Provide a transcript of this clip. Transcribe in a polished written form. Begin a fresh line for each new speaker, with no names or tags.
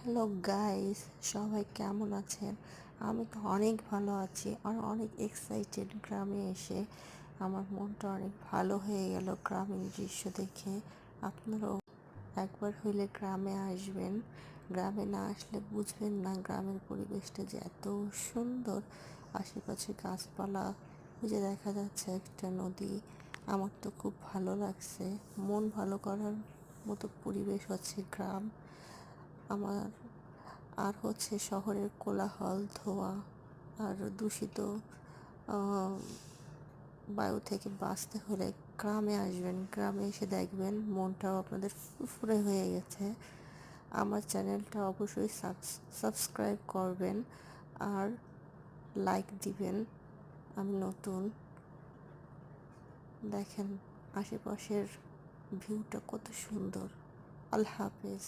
Hello guys, সবাই কেমন আছেন? আমি তো অনেক ভালো আছি আর অনেক এক্সাইটেড। গ্রামে এসে আমার মনটা অনেক ভালো হয়ে গেল গ্রামীণ দৃশ্য দেখে। আপনারাও একবার হইলে গ্রামে আসবেন। গ্রামে না আসলে বুঝবেন না গ্রামের পরিবেশটা যে এত সুন্দর। আশেপাশে গাছপালা, ওই যে দেখা যাচ্ছে একটা নদী। আমার তো খুব ভালো লাগছে। মন ভালো করার মতো পরিবেশ হচ্ছে গ্রাম আমার। আর হচ্ছে শহরের কোলাহল, ধোঁয়া আর দূষিত বায়ু থেকে বাঁচতে হলে গ্রামে আসবেন। গ্রামে এসে দেখবেন মনটাও আপনাদের ফুরফুরে হয়ে গেছে। আমার চ্যানেলটা অবশ্যই সাবস্ক্রাইব করবেন আর লাইক দিবেন। আমি নতুন, দেখেন আশেপাশের ভিউটা কত সুন্দর। আল্লাহ হাফেজ।